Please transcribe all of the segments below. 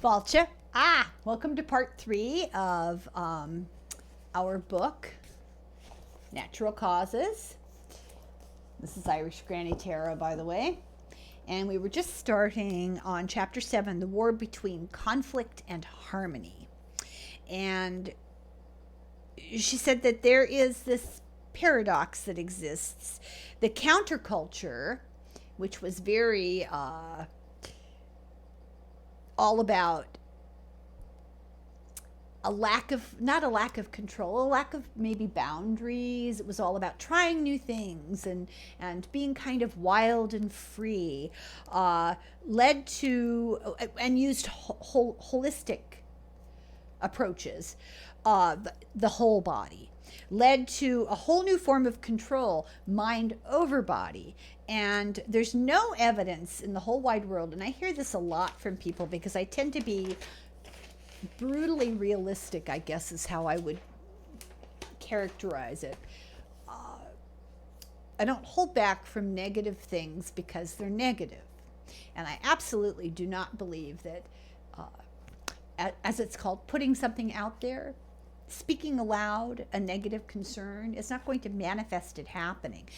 Valcha. Welcome to part 3 of our book, Natural Causes. This is Irish Granny Tara, by the way. And we were just starting on chapter 7, the war between conflict and harmony. And she said that there is this paradox that exists. The counterculture, which was very all about not a lack of control, a lack of maybe boundaries. It was all about trying new things and being kind of wild and free, led to and used holistic approaches, the whole body, led to a whole new form of control, mind over body. And there's no evidence in the whole wide world, and I hear this a lot from people because I tend to be brutally realistic, I guess is how I would characterize it. I don't hold back from negative things because they're negative. And I absolutely do not believe that, as it's called, putting something out there, speaking aloud a negative concern is not going to manifest it happening.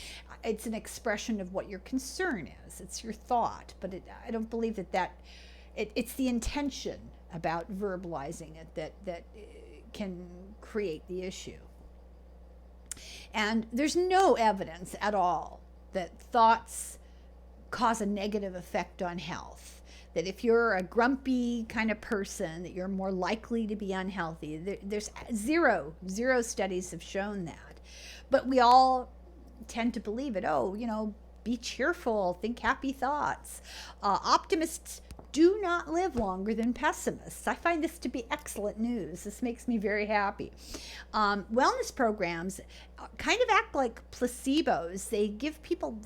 It's an expression of what your concern is. It's your thought, but I don't believe it's the intention about verbalizing it that can create the issue. And there's no evidence at all that thoughts cause a negative effect on health. That if you're a grumpy kind of person, that you're more likely to be unhealthy. There's zero studies have shown that. But we all tend to believe it. Be cheerful, think happy thoughts. Optimists do not live longer than pessimists. I find this to be excellent news. This makes me very happy. Wellness programs kind of act like placebos. They give people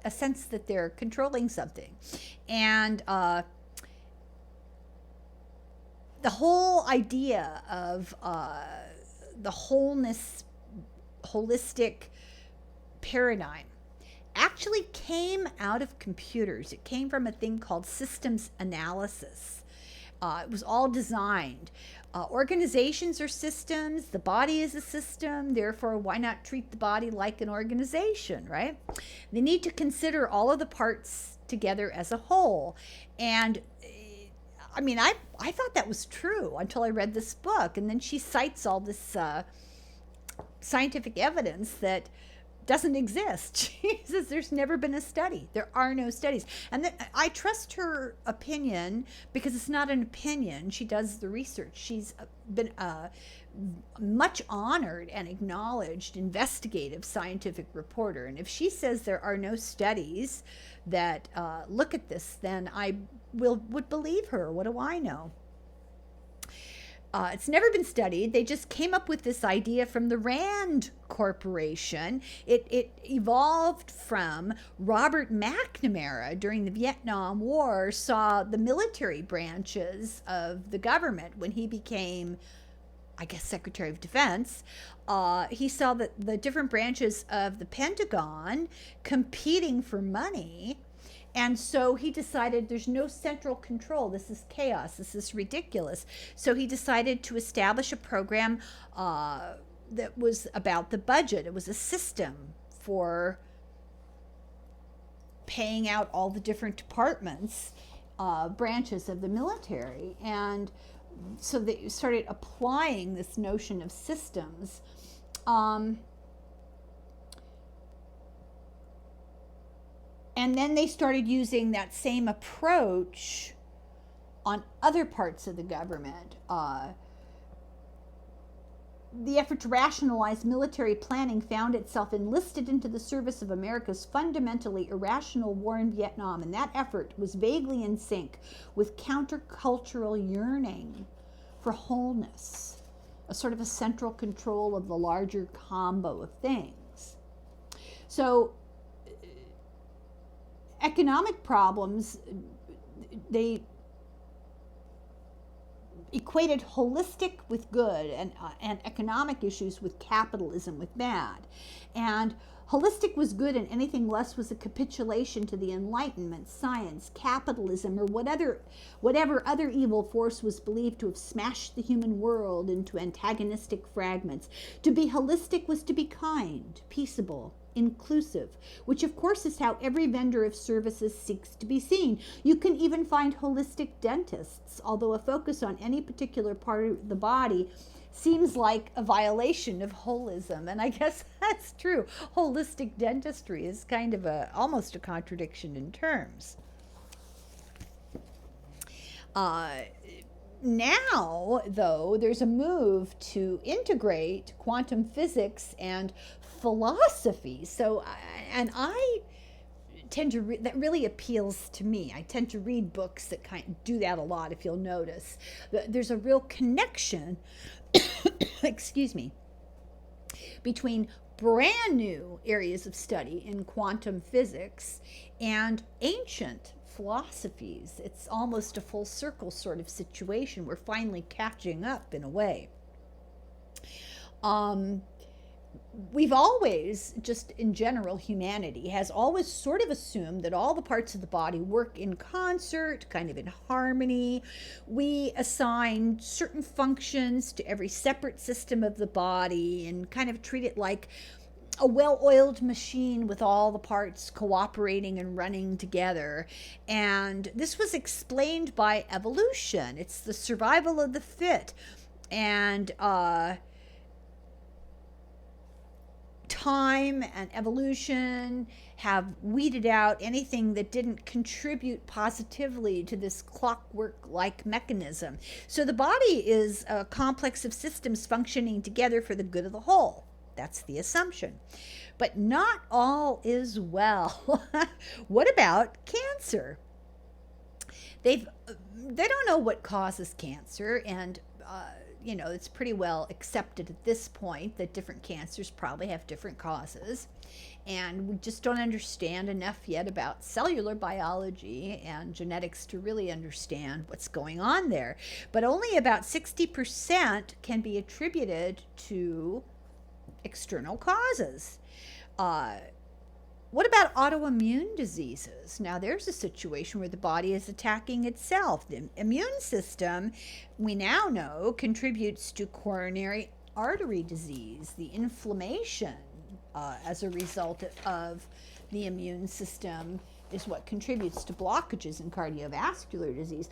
a sense that they're controlling something. And the whole idea of the holistic paradigm actually came out of computers. It came from a thing called systems analysis. It was all designed. Organizations are systems. The body is a system. Therefore, why not treat the body like an organization, right? They need to consider all of the parts together as a whole. And I thought that was true until I read this book. And then she cites all this scientific evidence that doesn't exist. She says there's never been a study. There are no studies. And I trust her opinion because it's not an opinion. She does the research. She's been much honored and acknowledged investigative scientific reporter. And if she says there are no studies that look at this, then I would believe her. What do I know? It's never been studied. They just came up with this idea from the Rand Corporation. It evolved from Robert McNamara during the Vietnam War, saw the military branches of the government when he became, I guess, Secretary of Defense. He saw that the different branches of the Pentagon competing for money. And so he decided there's no central control. This is chaos. This is ridiculous. So he decided to establish a program that was about the budget. It was a system for paying out all the different departments, branches of the military. And so they started applying this notion of systems. And then they started using that same approach on other parts of the government. The effort to rationalize military planning found itself enlisted into the service of America's fundamentally irrational war in Vietnam, and that effort was vaguely in sync with countercultural yearning for wholeness, a sort of a central control of the larger combo of things. So economic problems, equated holistic with good and economic issues with capitalism with bad. And holistic was good and anything less was a capitulation to the Enlightenment, science, capitalism, or whatever other evil force was believed to have smashed the human world into antagonistic fragments. To be holistic was to be kind, peaceable, inclusive, which of course is how every vendor of services seeks to be seen. You can even find holistic dentists, although a focus on any particular part of the body seems like a violation of holism. And I guess that's true. Holistic dentistry is kind of almost a contradiction in terms. Now, though, there's a move to integrate quantum physics and philosophy. So, and I tend to read, that really appeals to me. I tend to read books that kind of do that a lot, if you'll notice. There's a real connection, excuse me, between brand new areas of study in quantum physics and ancient philosophies. It's almost a full circle sort of situation. We're finally catching up in a way. We've always, just in general, humanity has always sort of assumed that all the parts of the body work in concert, kind of in harmony. We assign certain functions to every separate system of the body and kind of treat it like a well-oiled machine with all the parts cooperating and running together. And this was explained by evolution. It's the survival of the fit. And time and evolution have weeded out anything that didn't contribute positively to this clockwork-like mechanism. So the body is a complex of systems functioning together for the good of the whole. That's the assumption. But not all is well. What about cancer? They don't know what causes cancer, and it's pretty well accepted at this point that different cancers probably have different causes. And we just don't understand enough yet about cellular biology and genetics to really understand what's going on there. But only about 60% can be attributed to external causes. What about autoimmune diseases? Now, there's a situation where the body is attacking itself. The immune system, we now know, contributes to coronary artery disease, the inflammation as a result of the immune system is what contributes to blockages in cardiovascular disease.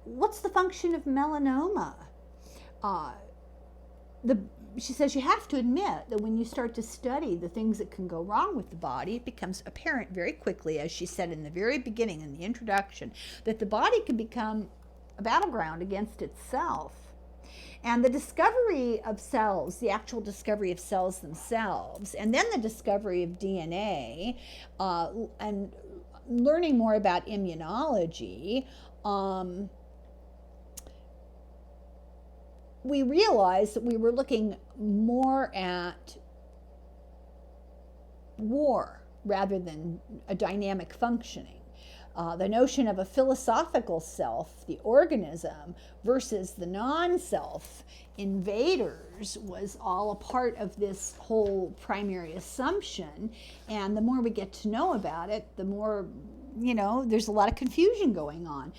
What's the function of melanoma? She says you have to admit that when you start to study the things that can go wrong with the body, it becomes apparent very quickly, as she said in the very beginning, in the introduction, that the body can become a battleground against itself. And the discovery of cells, the actual discovery of cells themselves, and then the discovery of DNA, and learning more about immunology, we realized that we were looking more at war rather than a dynamic functioning. The notion of a philosophical self, the organism, versus the non-self, invaders, was all a part of this whole primary assumption. And the more we get to know about it, the more there's a lot of confusion going on.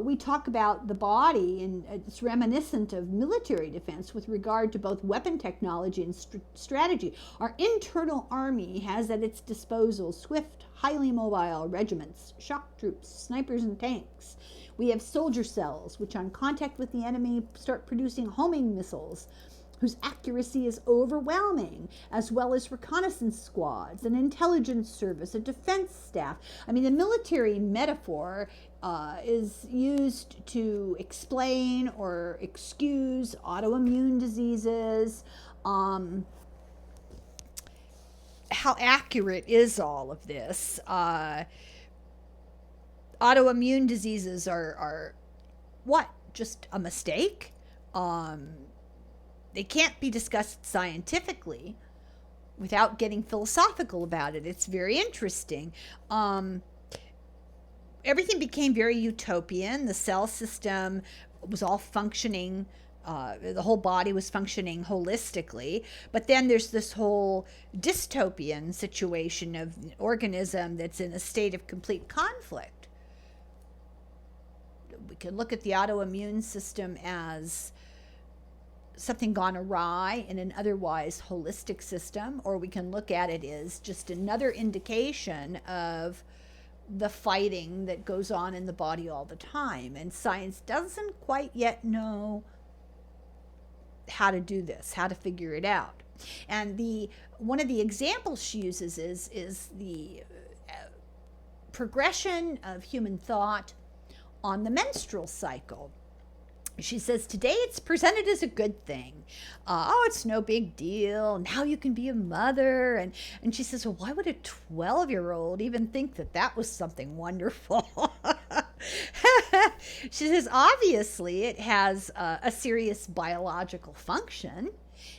We talk about the body, and it's reminiscent of military defense with regard to both weapon technology and strategy. Our internal army has at its disposal swift, highly mobile regiments, shock troops, snipers, and tanks. We have soldier cells, which on contact with the enemy start producing homing missiles, whose accuracy is overwhelming, as well as reconnaissance squads, an intelligence service, a defense staff. I mean, the military metaphor is used to explain or excuse autoimmune diseases. How accurate is all of this? Autoimmune diseases are what? Just a mistake? They can't be discussed scientifically without getting philosophical about it. It's very interesting. Everything became very utopian. The cell system was all functioning. The whole body was functioning holistically, but then there's this whole dystopian situation of an organism that's in a state of complete conflict. We can look at the autoimmune system as something gone awry in an otherwise holistic system, or we can look at it as just another indication of the fighting that goes on in the body all the time. And science doesn't quite yet know how to do this, how to figure it out. And one of the examples she uses is the progression of human thought on the menstrual cycle. She says, today it's presented as a good thing. Oh, it's no big deal. Now you can be a mother. And she says, well, why would a 12-year-old even think that that was something wonderful? She says, obviously it has a serious biological function.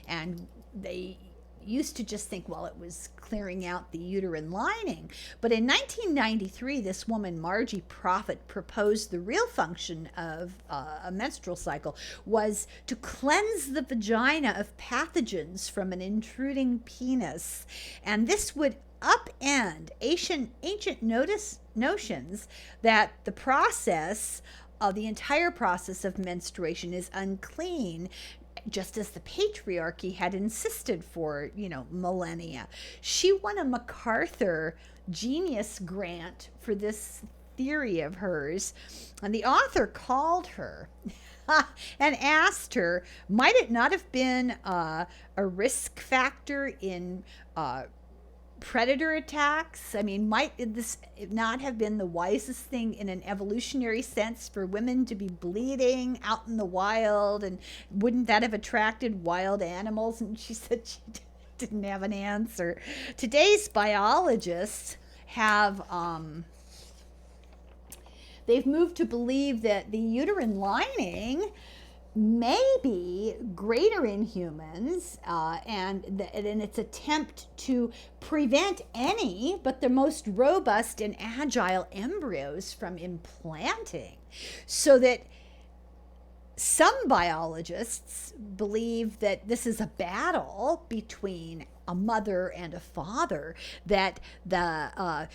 And they used to just think, well, it was clearing out the uterine lining. But in 1993, this woman, Margie Prophet, proposed the real function of a menstrual cycle was to cleanse the vagina of pathogens from an intruding penis. And this would upend ancient notions that the entire process of menstruation is unclean, just as the patriarchy had insisted for, millennia. She won a MacArthur Genius Grant for this theory of hers, and the author called her and asked her, might it not have been a risk factor in predator attacks? I mean, might this not have been the wisest thing in an evolutionary sense for women to be bleeding out in the wild? And wouldn't that have attracted wild animals? And she said she didn't have an answer. Today's biologists have they've moved to believe that the uterine lining may be greater in humans, and in its attempt to prevent any but the most robust and agile embryos from implanting. So that some biologists believe that this is a battle between a mother and a father, that the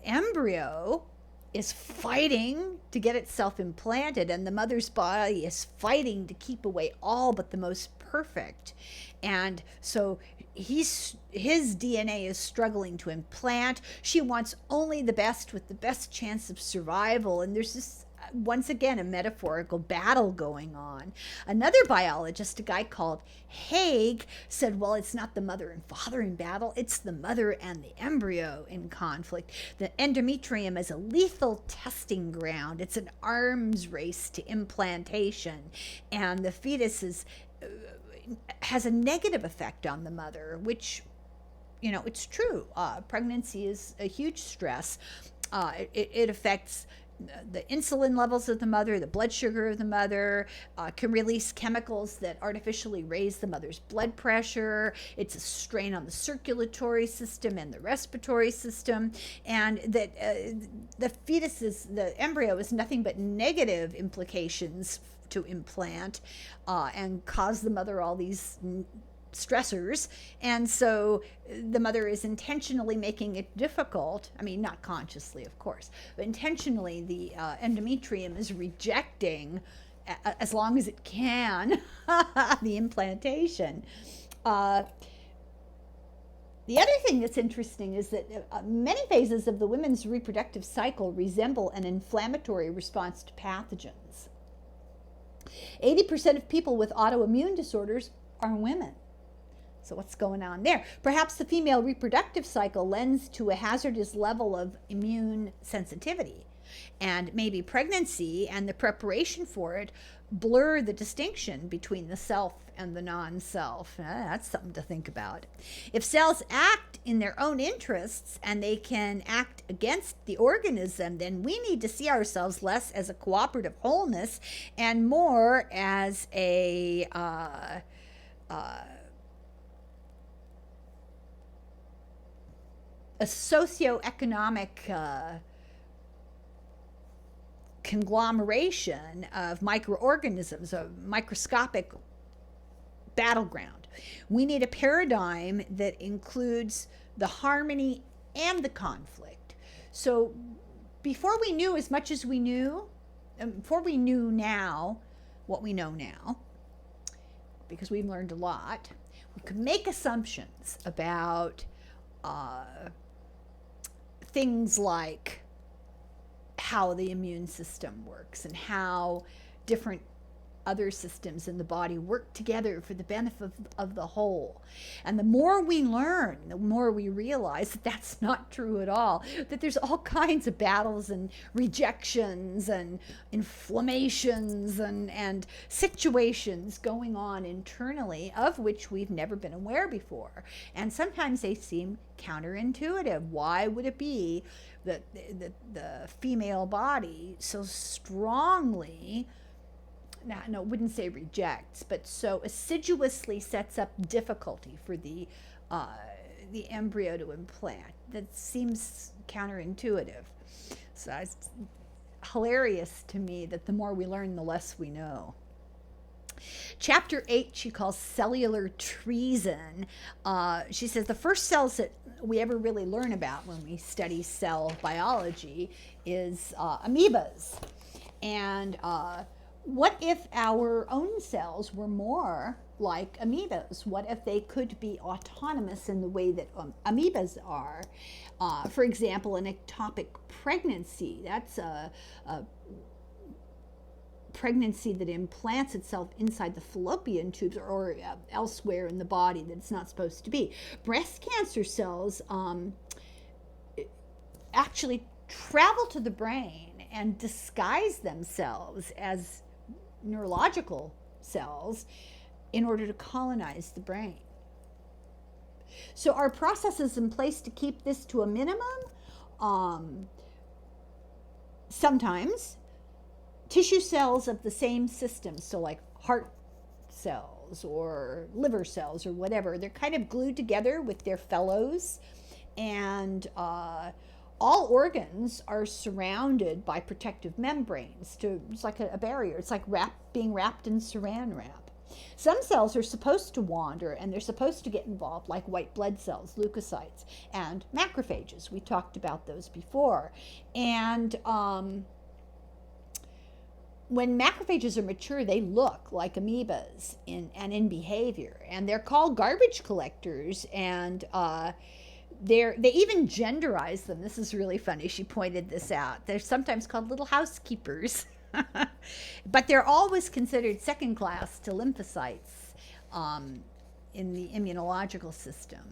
embryo is fighting to get itself implanted, and the mother's body is fighting to keep away all but the most perfect. And so his DNA is struggling to implant. She wants only the best with the best chance of survival. And there's this, once again, a metaphorical battle going on. Another biologist, a guy called Haig, said, well, it's not the mother and father in battle, it's the mother and the embryo in conflict. The endometrium is a lethal testing ground. It's an arms race to implantation, and the fetus has a negative effect on the mother, which, it's true. Pregnancy is a huge stress. It affects the insulin levels of the mother, the blood sugar of the mother, can release chemicals that artificially raise the mother's blood pressure. It's a strain on the circulatory system and the respiratory system, and that the embryo is nothing but negative implications to implant and cause the mother all these stressors. And so the mother is intentionally making it difficult. I mean, not consciously, of course, but intentionally the endometrium is rejecting, as long as it can, the implantation. The other thing that's interesting is that many phases of the women's reproductive cycle resemble an inflammatory response to pathogens. 80% of people with autoimmune disorders are women. So what's going on there? Perhaps the female reproductive cycle lends to a hazardous level of immune sensitivity, and maybe pregnancy and the preparation for it blur the distinction between the self and the non-self. That's something to think about. If cells act in their own interests and they can act against the organism, then we need to see ourselves less as a cooperative wholeness and more as a socioeconomic conglomeration of microorganisms, a microscopic battleground. We need a paradigm that includes the harmony and the conflict. So before we knew as much as we knew, before we knew now what we know now, because we've learned a lot, we could make assumptions about things like how the immune system works and how different other systems in the body work together for the benefit of the whole. And the more we learn, the more we realize that that's not true at all, that there's all kinds of battles and rejections and inflammations and situations going on internally of which we've never been aware before. And sometimes they seem counterintuitive. Why would it be that the female body so strongly, no, wouldn't say rejects, but so assiduously sets up difficulty for the embryo to implant? That seems counterintuitive. So it's hilarious to me that the more we learn, the less we know. Chapter 8 she calls cellular treason. She says the first cells that we ever really learn about when we study cell biology is amoebas. And what if our own cells were more like amoebas? What if they could be autonomous in the way that amoebas are? For example, an ectopic pregnancy. That's a pregnancy that implants itself inside the fallopian tubes or elsewhere in the body that it's not supposed to be. Breast cancer cells actually travel to the brain and disguise themselves as neurological cells in order to colonize the brain. So are processes in place to keep this to a minimum? Sometimes. Tissue cells of the same system, so like heart cells or liver cells or whatever, they're kind of glued together with their fellows, and all organs are surrounded by protective membranes. It's like a barrier. It's like being wrapped in saran wrap. Some cells are supposed to wander, and they're supposed to get involved, like white blood cells, leukocytes, and macrophages. We talked about those before. And when macrophages are mature, they look like amoebas in behavior, and they're called garbage collectors, and they even genderize them. This is really funny. She pointed this out. They're sometimes called little housekeepers, but they're always considered second class to lymphocytes in the immunological system.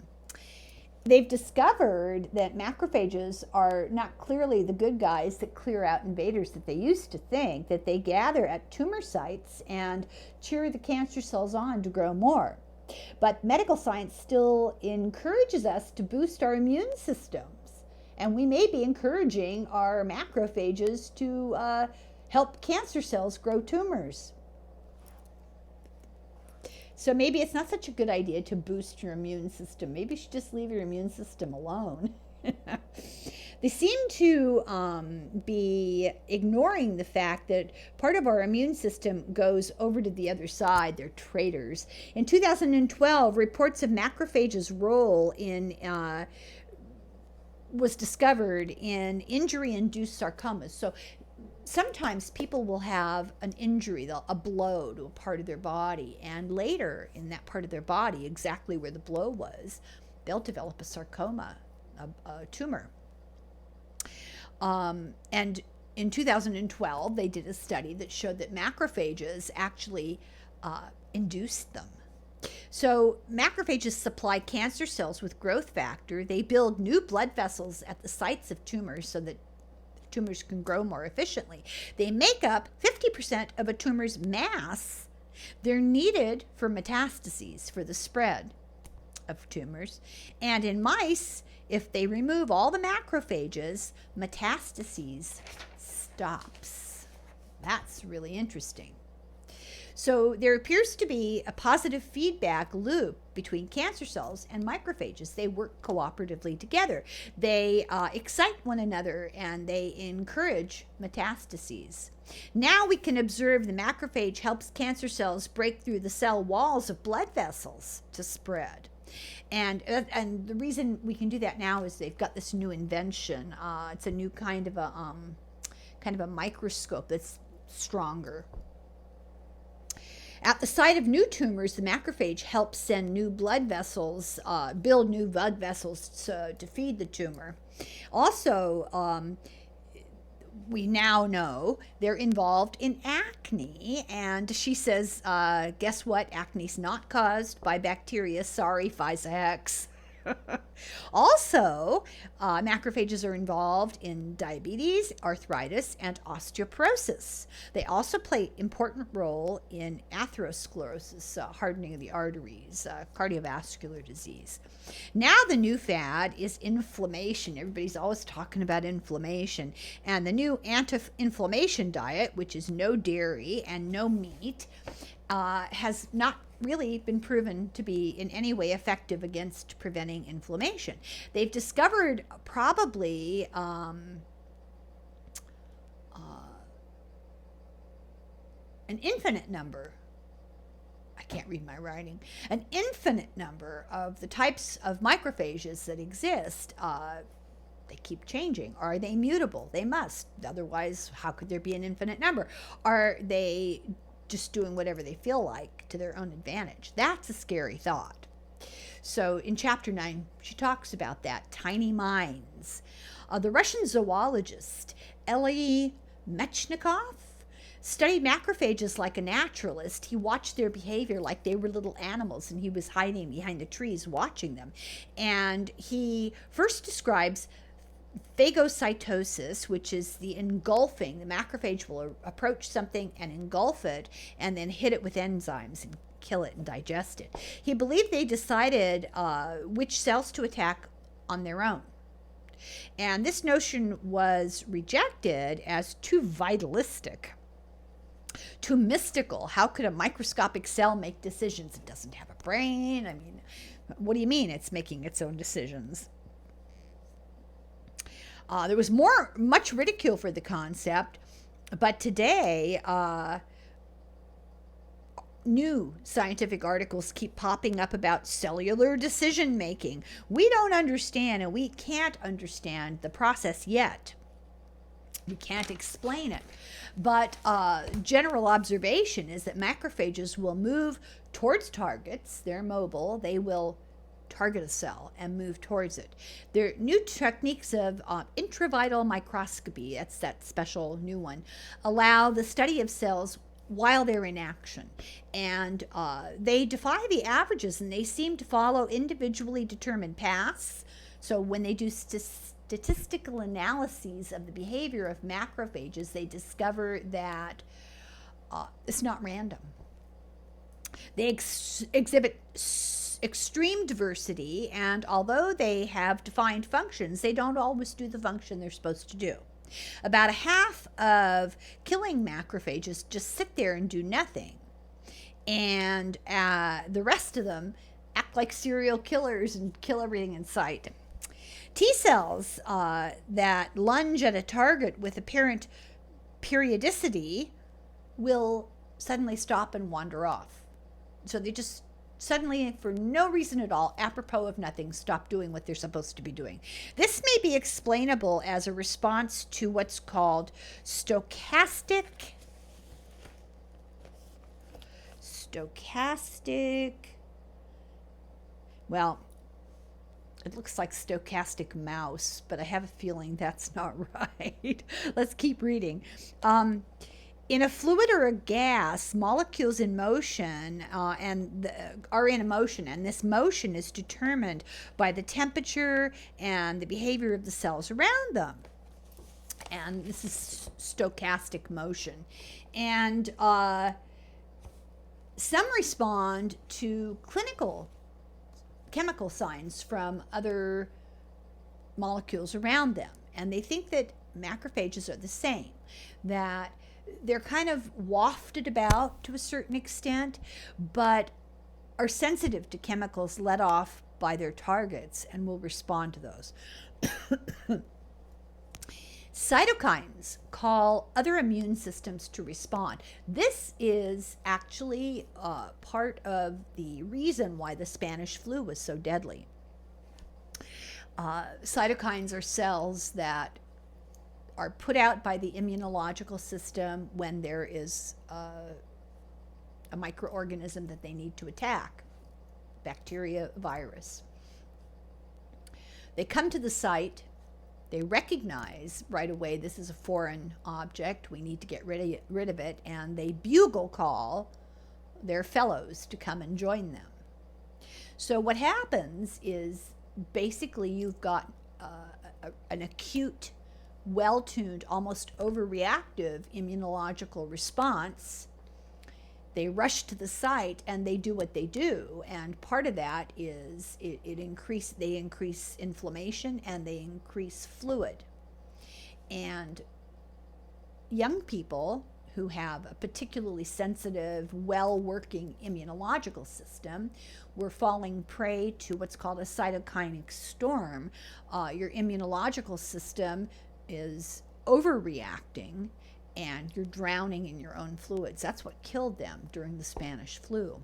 They've discovered that macrophages are not clearly the good guys that clear out invaders that they used to think, that they gather at tumor sites and cheer the cancer cells on to grow more. But medical science still encourages us to boost our immune systems, and we may be encouraging our macrophages to help cancer cells grow tumors. So maybe it's not such a good idea to boost your immune system. Maybe you should just leave your immune system alone. They seem to be ignoring the fact that part of our immune system goes over to the other side. They're traitors. In 2012, reports of macrophages' role was discovered in injury-induced sarcomas. So sometimes people will have an injury, a blow to a part of their body, and later in that part of their body, exactly where the blow was, they'll develop a sarcoma, a tumor. And in 2012, they did a study that showed that macrophages actually induced them. So macrophages supply cancer cells with growth factor. They build new blood vessels at the sites of tumors so that tumors can grow more efficiently. They make up 50% of a tumor's mass. They're needed for metastases, for the spread of tumors. And in mice, if they remove all the macrophages, metastases stops. That's really interesting. So there appears to be a positive feedback loop between cancer cells and macrophages. They work cooperatively together. They excite one another and they encourage metastases. Now we can observe the macrophage helps cancer cells break through the cell walls of blood vessels to spread. And the reason we can do that now is they've got this new invention. It's a new kind of a microscope that's stronger. At the site of new tumors, the macrophage helps send new blood vessels, build new blood vessels to feed the tumor. Also, we now know they're involved in acne. And she says, guess what? Acne's not caused by bacteria. Sorry, FISA hex. Also, macrophages are involved in diabetes, arthritis, and osteoporosis. They also play an important role in atherosclerosis, hardening of the arteries, cardiovascular disease. Now the new fad is inflammation. Everybody's always talking about inflammation. And the new anti-inflammation diet, which is no dairy and no meat, has not really been proven to be in any way effective against preventing inflammation. They've discovered probably an infinite number, I can't read my writing, an infinite number of the types of macrophages that exist. They keep changing. Are they mutable? They must. Otherwise, how could there be an infinite number? Are they just doing whatever they feel like to their own advantage? That's a scary thought. So in chapter 9, she talks about that, tiny minds. The Russian zoologist Elie Mechnikov studied macrophages like a naturalist. He watched their behavior like they were little animals, and he was hiding behind the trees watching them. And he first describes phagocytosis, which is the engulfing. The macrophage will approach something and engulf it and then hit it with enzymes and kill it and digest it. He believed they decided which cells to attack on their own. And this notion was rejected as too vitalistic, too mystical. How could a microscopic cell make decisions? It doesn't have a brain. I mean, what do you mean it's making its own decisions? There was much ridicule for the concept, but today, new scientific articles keep popping up about cellular decision making. We don't understand, and we can't understand the process yet. We can't explain it. But general observation is that macrophages will move towards targets. They're mobile. They will target a cell and move towards it. There are new techniques of intravital microscopy, that's that special new one, allow the study of cells while they're in action. And they defy the averages, and they seem to follow individually determined paths. So when they do statistical analyses of the behavior of macrophages, they discover that it's not random. They exhibit extreme diversity, and although they have defined functions, they don't always do the function they're supposed to do. About a half of killing macrophages just sit there and do nothing, and the rest of them act like serial killers and kill everything in sight. T cells that lunge at a target with apparent periodicity will suddenly stop and wander off. So they just suddenly, for no reason at all, apropos of nothing, stop doing what they're supposed to be doing. This may be explainable as a response to what's called stochastic, well, it looks like stochastic mouse, but I have a feeling that's not right. Let's keep reading. In a fluid or a gas, molecules in motion are in a motion, and this motion is determined by the temperature and the behavior of the cells around them. And this is stochastic motion. And some respond to clinical chemical signs from other molecules around them. And they think that macrophages are the same, that they're kind of wafted about to a certain extent, but are sensitive to chemicals let off by their targets and will respond to those. Cytokines call other immune systems to respond. This is actually part of the reason why the Spanish flu was so deadly. Cytokines are cells that are put out by the immunological system when there is a microorganism that they need to attack, bacteria, virus. They come to the site. They recognize right away this is a foreign object. We need to get rid of it. And they bugle call their fellows to come and join them. So what happens is basically you've got an acute, well-tuned, almost overreactive immunological response. They rush to the site and they do what they do, and part of that is they increase inflammation and they increase fluid. And young people who have a particularly sensitive, well-working immunological system were falling prey to what's called a cytokinic storm. Your immunological system is overreacting and you're drowning in your own fluids. That's what killed them during the Spanish flu.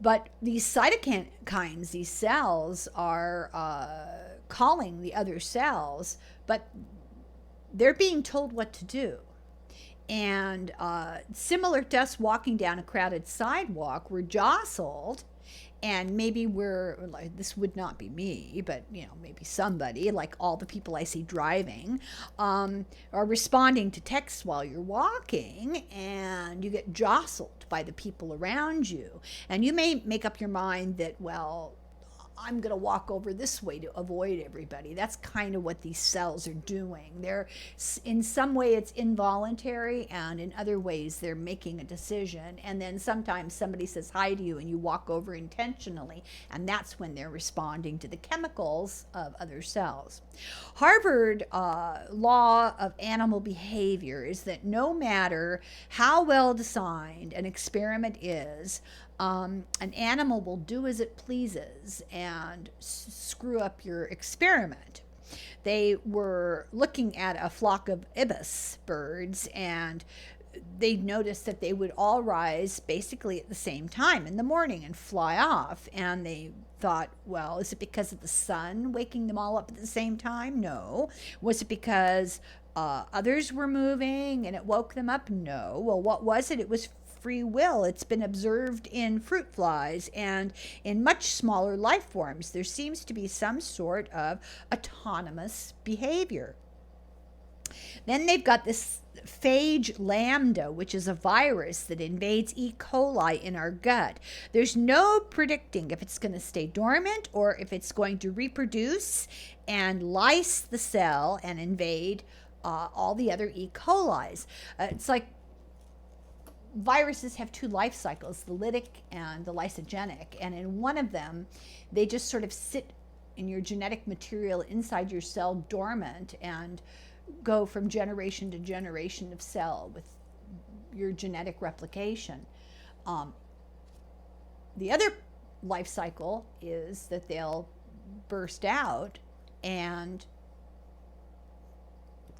But these cytokines, these cells, are calling the other cells, but they're being told what to do. And similar to us walking down a crowded sidewalk, we're jostled. And maybe this would not be me, but maybe somebody, like all the people I see driving, are responding to texts while you're walking, and you get jostled by the people around you. And you may make up your mind that, well, I'm going to walk over this way to avoid everybody. That's kind of what these cells are doing. They're, in some way, it's involuntary, and in other ways, they're making a decision. And then sometimes somebody says hi to you, and you walk over intentionally, and that's when they're responding to the chemicals of other cells. Harvard law of animal behavior is that no matter how well designed an experiment is, an animal will do as it pleases and screw up your experiment. They were looking at a flock of ibis birds, and they noticed that they would all rise basically at the same time in the morning and fly off. And they thought, well, is it because of the sun waking them all up at the same time? No. Was it because others were moving and it woke them up? No. Well, what was it? It was free will. It's been observed in fruit flies and in much smaller life forms. There seems to be some sort of autonomous behavior. Then they've got this phage lambda, which is a virus that invades E. coli in our gut. There's no predicting if it's going to stay dormant or if it's going to reproduce and lyse the cell and invade all the other E. colis. It's like viruses have two life cycles, the lytic and the lysogenic, and in one of them they just sort of sit in your genetic material inside your cell dormant and go from generation to generation of cell with your genetic replication. The other life cycle is that they'll burst out and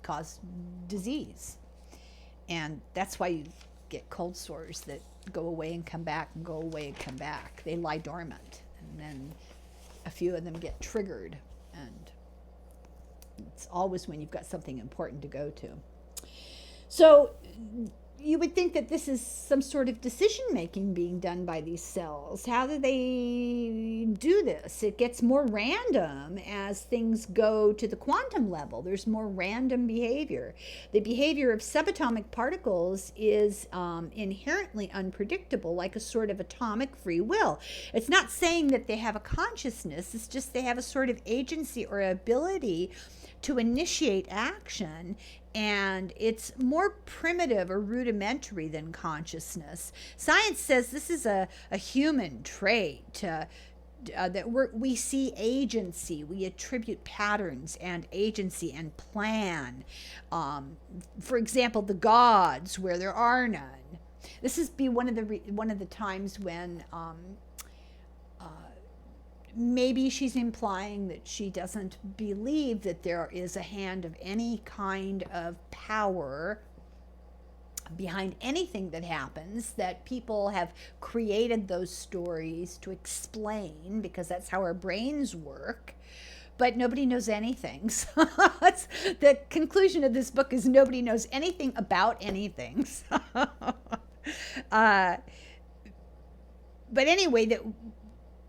cause disease, and that's why you get cold sores that go away and come back and go away and come back. They lie dormant, and then a few of them get triggered, and it's always when you've got something important to go to. So you would think that this is some sort of decision making being done by these cells. How do they do this? It gets more random as things go to the quantum level. There's more random behavior. The behavior of subatomic particles is inherently unpredictable, like a sort of atomic free will. It's not saying that they have a consciousness, it's just they have a sort of agency or ability to initiate action, and it's more primitive or rudimentary than consciousness. Science says this is a human trait. that we see agency, we attribute patterns and agency and plan. For example, the gods where there are none. This is one of the times when maybe she's implying that she doesn't believe that there is a hand of any kind of power behind anything that happens, that people have created those stories to explain because that's how our brains work, but nobody knows anything. So the conclusion of this book is nobody knows anything about anything. But anyway,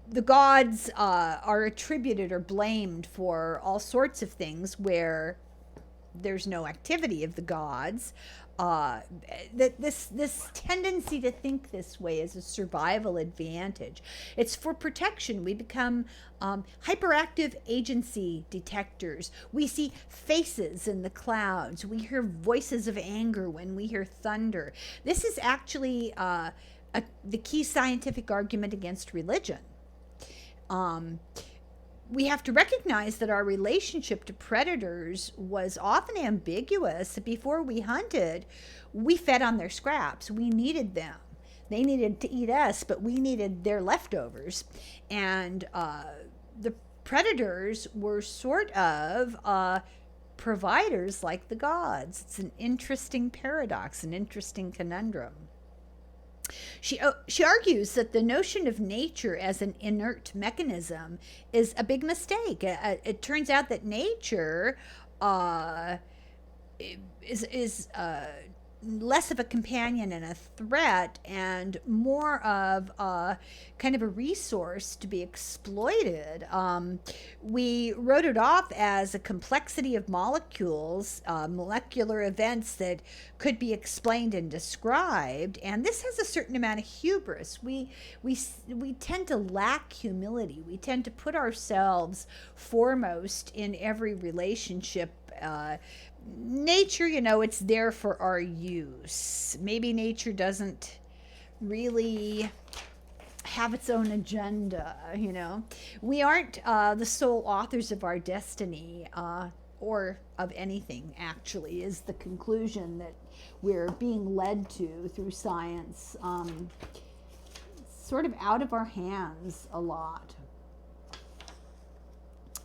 the gods are attributed or blamed for all sorts of things where there's no activity of the gods. This tendency to think this way is a survival advantage. It's for protection. We become hyperactive agency detectors. We see faces in the clouds. We hear voices of anger when we hear thunder. This is actually the key scientific argument against religion. We have to recognize that our relationship to predators was often ambiguous. Before we hunted, we fed on their scraps. We needed them. They needed to eat us, but we needed their leftovers. And the predators were sort of providers like the gods. It's an interesting paradox, an interesting conundrum. She argues that the notion of nature as an inert mechanism is a big mistake. It turns out that nature is less of a companion and a threat and more of a kind of a resource to be exploited. We wrote it off as a complexity of molecules, molecular events that could be explained and described, and this has a certain amount of hubris. We tend to lack humility. We tend to put ourselves foremost in every relationship. Nature, it's there for our use. Maybe nature doesn't really have its own agenda, We aren't the sole authors of our destiny, or of anything, actually, is the conclusion that we're being led to through science. Sort of out of our hands a lot.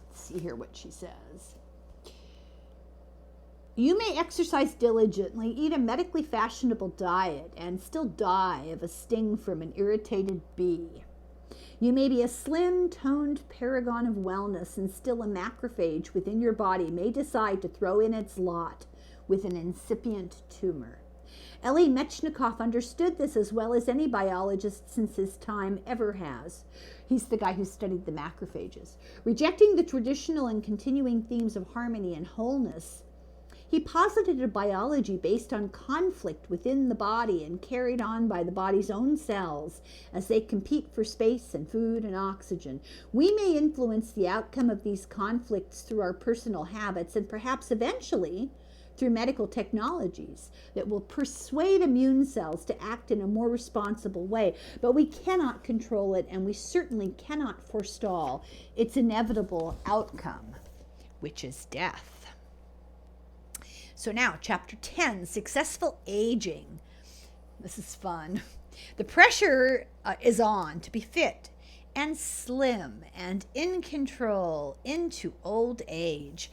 Let's see here what she says. You may exercise diligently, eat a medically fashionable diet, and still die of a sting from an irritated bee. You may be a slim, toned paragon of wellness, and still a macrophage within your body may decide to throw in its lot with an incipient tumor. Elie Metchnikoff understood this as well as any biologist since his time ever has. He's the guy who studied the macrophages. Rejecting the traditional and continuing themes of harmony and wholeness, he posited a biology based on conflict within the body and carried on by the body's own cells as they compete for space and food and oxygen. We may influence the outcome of these conflicts through our personal habits and perhaps eventually through medical technologies that will persuade immune cells to act in a more responsible way. But we cannot control it, and we certainly cannot forestall its inevitable outcome, which is death. So now, chapter 10, successful aging. This is fun. The pressure is on to be fit and slim and in control into old age.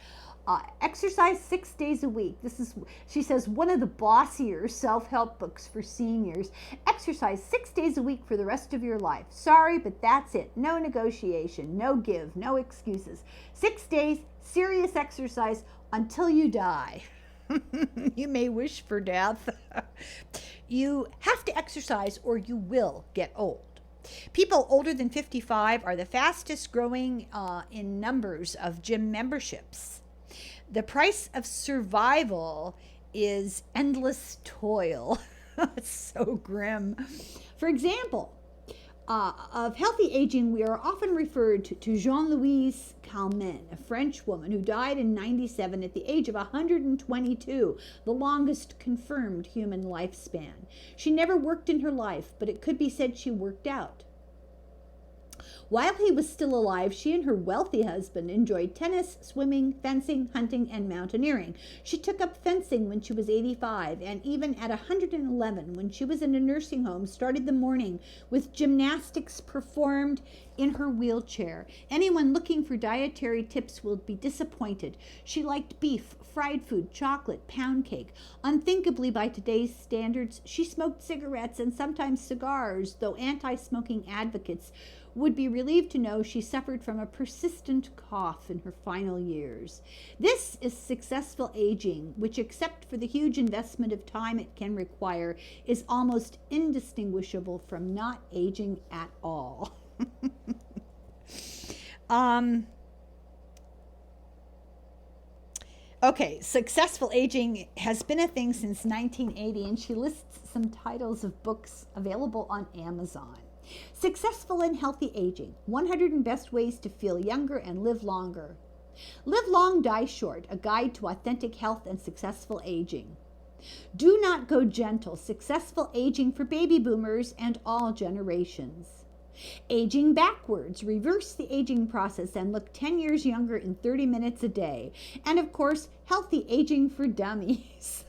Exercise 6 days a week. This is, she says, one of the bossier self-help books for seniors. Exercise 6 days a week for the rest of your life. Sorry, but that's it. No negotiation, no give, no excuses. 6 days, serious exercise until you die. You may wish for death. You have to exercise or you will get old. People older than 55 are the fastest growing in numbers of gym memberships. The price of survival is endless toil. It's so grim. For example, of healthy aging, we are often referred to Jean-Louise Calment, a French woman who died in 97 at the age of 122, the longest confirmed human lifespan. She never worked in her life, but it could be said she worked out. While he was still alive, she and her wealthy husband enjoyed tennis, swimming, fencing, hunting, and mountaineering. She took up fencing when she was 85, and even at 111, when she was in a nursing home, started the morning with gymnastics performed in her wheelchair. Anyone looking for dietary tips will be disappointed. She liked beef, fried food, chocolate, pound cake. Unthinkably by today's standards, she smoked cigarettes and sometimes cigars, though anti-smoking advocates would be relieved to know she suffered from a persistent cough in her final years. This is successful aging, which, except for the huge investment of time it can require, is almost indistinguishable from not aging at all. Okay, successful aging has been a thing since 1980, and she lists some titles of books available on Amazon. Successful and Healthy Aging, 100 Best Ways to Feel Younger and Live Longer. Live Long, Die Short, A Guide to Authentic Health and Successful Aging. Do Not Go Gentle, Successful Aging for Baby Boomers and All Generations. Aging Backwards, Reverse the Aging Process and Look 10 years younger in 30 minutes a day. And of course, Healthy Aging for Dummies.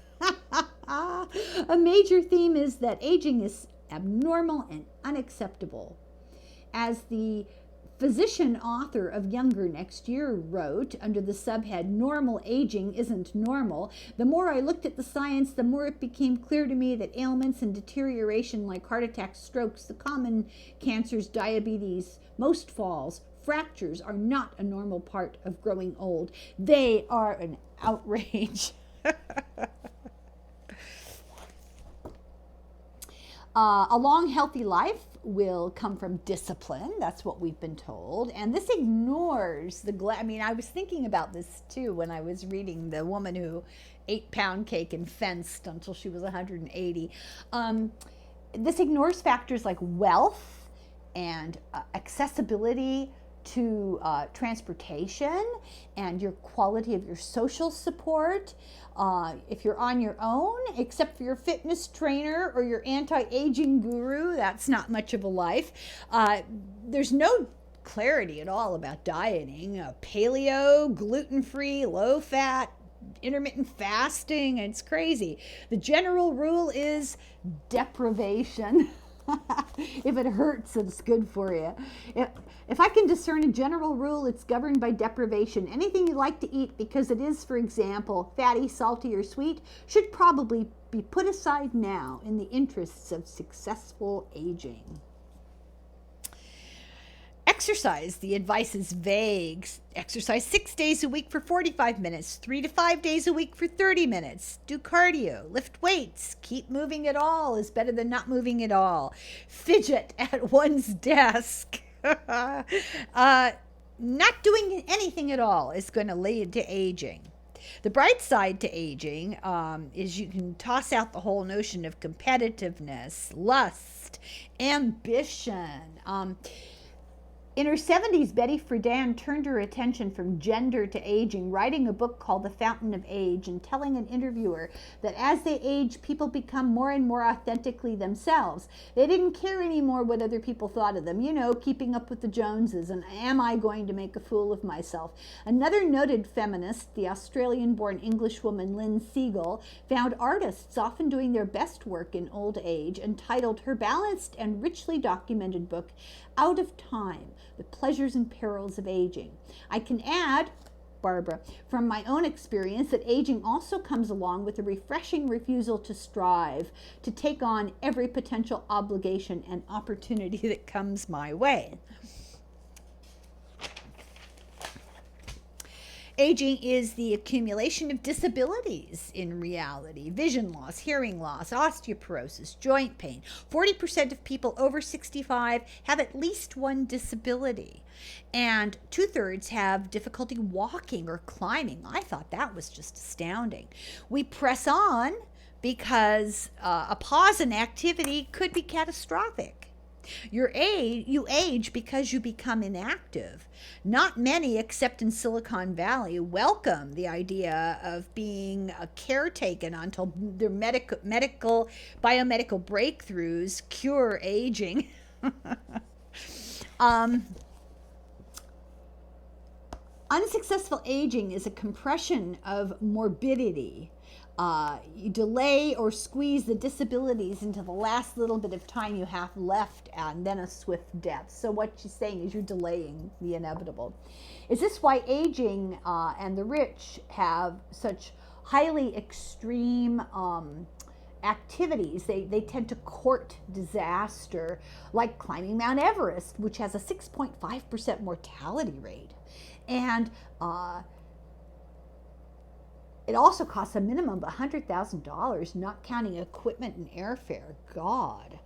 A major theme is that aging is abnormal and unacceptable. As the physician author of Younger Next Year wrote under the subhead, Normal Aging Isn't Normal, the more I looked at the science, the more it became clear to me that ailments and deterioration like heart attacks, strokes, the common cancers, diabetes, most falls, fractures are not a normal part of growing old. They are an outrage. A long, healthy life will come from discipline. That's what we've been told. And this ignores I was thinking about this too when I was reading the woman who ate pound cake and fenced until she was 180. This ignores factors like wealth and accessibility to transportation and your quality of your social support. If you're on your own, except for your fitness trainer or your anti-aging guru, that's not much of a life. There's no clarity at all about dieting. Paleo, gluten-free, low-fat, intermittent fasting, it's crazy. The general rule is deprivation. If it hurts, it's good for you. If I can discern a general rule, it's governed by deprivation. Anything you like to eat because it is, for example, fatty, salty, or sweet, should probably be put aside now in the interests of successful aging. Exercise. The advice is vague. Exercise 6 days a week for 45 minutes, 3 to 5 days a week for 30 minutes. Do cardio, lift weights, keep moving at all is better than not moving at all. Fidget at one's desk. Not doing anything at all is going to lead to aging. The bright side to aging is you can toss out the whole notion of competitiveness, lust, ambition. In her 70s, Betty Friedan turned her attention from gender to aging, writing a book called The Fountain of Age and telling an interviewer that as they age, people become more and more authentically themselves. They didn't care anymore what other people thought of them, keeping up with the Joneses and am I going to make a fool of myself. Another noted feminist, the Australian-born Englishwoman Lynn Siegel, found artists often doing their best work in old age and titled her balanced and richly documented book, Out of Time, The Pleasures and Perils of Aging. I can add, Barbara, from my own experience that aging also comes along with a refreshing refusal to strive, to take on every potential obligation and opportunity that comes my way. Aging is the accumulation of disabilities in reality. Vision loss, hearing loss, osteoporosis, joint pain. 40% of people over 65 have at least one disability. And 2/3 have difficulty walking or climbing. I thought that was just astounding. We press on because a pause in activity could be catastrophic. You age because you become inactive. Not many, except in Silicon Valley, welcome the idea of being caretaken until their biomedical breakthroughs cure aging. Um, Unsuccessful aging is a compression of morbidity. You delay or squeeze the disabilities into the last little bit of time you have left, and then a swift death. So what she's saying is you're delaying the inevitable. Is this why aging and the rich have such highly extreme activities? They tend to court disaster, like climbing Mount Everest, which has a 6.5% mortality rate. And it also costs a minimum of $100,000, not counting equipment and airfare. God.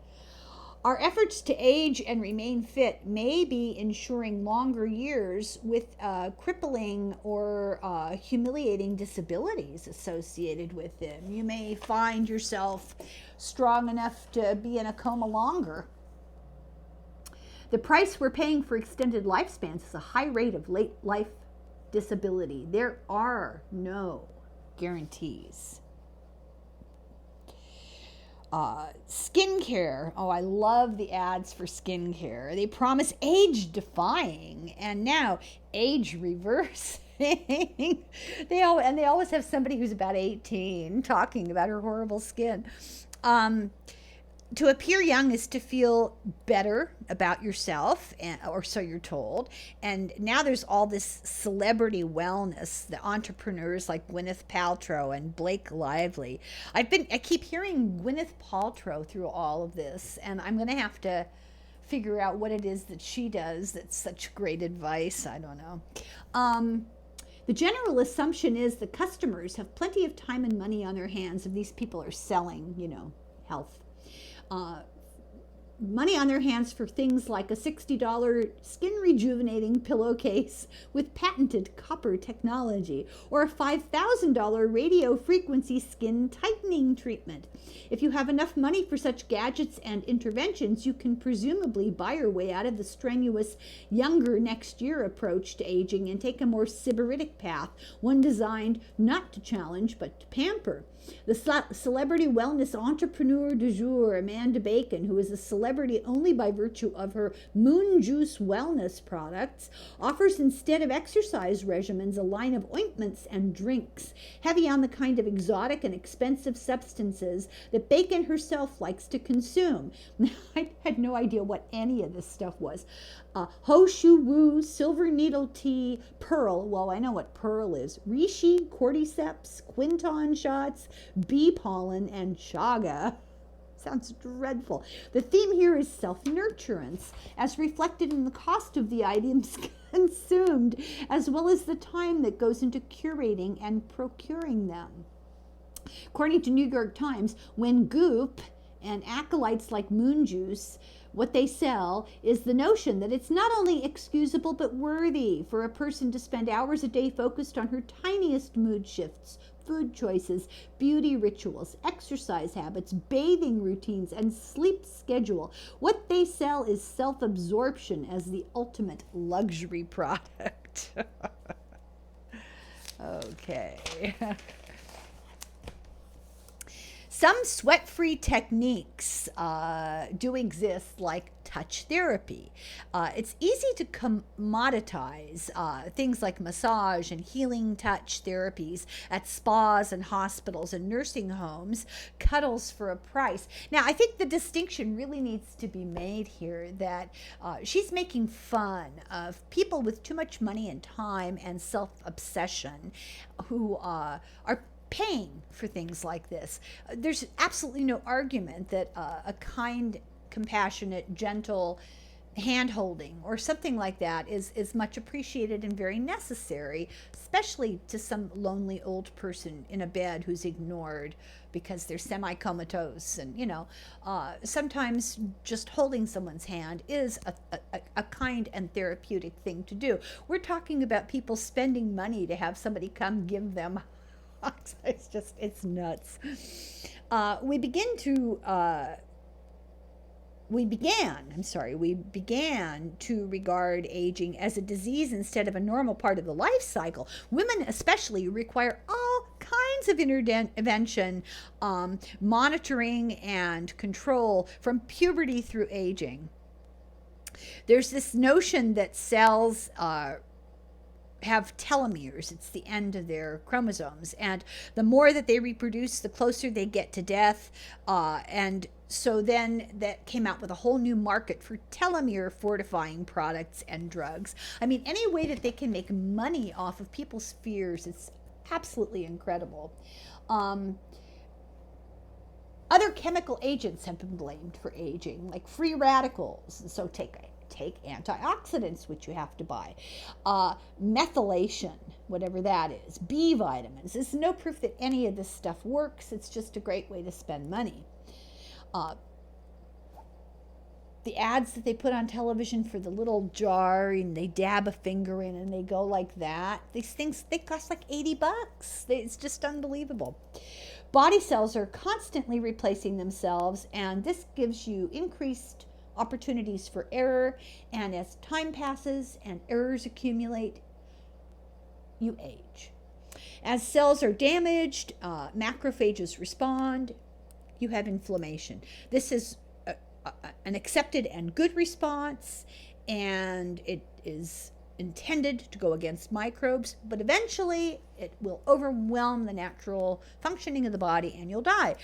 Our efforts to age and remain fit may be ensuring longer years with crippling or humiliating disabilities associated with them. You may find yourself strong enough to be in a coma longer. The price we're paying for extended lifespans is a high rate of late life disability. There are no guarantees. Skincare. Oh, I love the ads for skincare. They promise age defying and now age reversing. They always have somebody who's about 18 talking about her horrible skin. To appear young is to feel better about yourself, or so you're told. And now there's all this celebrity wellness, the entrepreneurs like Gwyneth Paltrow and Blake Lively. I keep hearing Gwyneth Paltrow through all of this, and I'm going to have to figure out what it is that she does that's such great advice. I don't know. The general assumption is the customers have plenty of time and money on their hands if these people are selling, health. Money on their hands for things like a $60 skin rejuvenating pillowcase with patented copper technology, or a $5,000 radio frequency skin tightening treatment. If you have enough money for such gadgets and interventions, you can presumably buy your way out of the strenuous younger next year approach to aging and take a more sybaritic path, one designed not to challenge but to pamper. The celebrity wellness entrepreneur du jour, Amanda Bacon, who is a celebrity only by virtue of her Moon Juice wellness products, offers instead of exercise regimens a line of ointments and drinks, heavy on the kind of exotic and expensive substances that Bacon herself likes to consume. I had no idea what any of this stuff was. Ho Shu Wu, Silver Needle Tea, Pearl, well, I know what Pearl is, Reishi, Cordyceps, Quinton shots, bee pollen, and chaga. Sounds dreadful. The theme here is self-nurturance, as reflected in the cost of the items consumed, as well as the time that goes into curating and procuring them. According to New York Times, when Goop and acolytes like Moon Juice, what they sell is the notion that it's not only excusable but worthy for a person to spend hours a day focused on her tiniest mood shifts, food choices, beauty rituals, exercise habits, bathing routines, and sleep schedule. What they sell is self-absorption as the ultimate luxury product. Okay. Some sweat-free techniques do exist, like touch therapy. It's easy to commoditize things like massage and healing touch therapies at spas and hospitals and nursing homes, cuddles for a price. Now, I think the distinction really needs to be made here that she's making fun of people with too much money and time and self-obsession who are paying for things like this. There's absolutely no argument that a kind, compassionate, gentle hand-holding or something like that is much appreciated and very necessary, especially to some lonely old person in a bed who's ignored because they're semi-comatose. And, sometimes just holding someone's hand is a kind and therapeutic thing to do. We're talking about people spending money to have somebody come give them it's nuts. We began to regard aging as a disease instead of a normal part of the life cycle. Women especially require all kinds of intervention, monitoring, and control from puberty through aging. There's this notion that cells have telomeres. It's the end of their chromosomes. And the more that they reproduce, the closer they get to death. And so then that came out with a whole new market for telomere fortifying products and drugs. I mean, any way that they can make money off of people's fears, it's absolutely incredible. Other chemical agents have been blamed for aging, like free radicals. So take antioxidants, which you have to buy, methylation, whatever that is, B vitamins. There's no proof that any of this stuff works. It's just a great way to spend money. The ads that they put on television for the little jar and they dab a finger in and they go like that, these things, they cost like $80. It's just unbelievable. Body cells are constantly replacing themselves, and this gives you increased opportunities for error, and as time passes and errors accumulate, you age. As cells are damaged, macrophages respond, you have inflammation. This is an accepted and good response, and it is intended to go against microbes, but eventually it will overwhelm the natural functioning of the body and you'll die.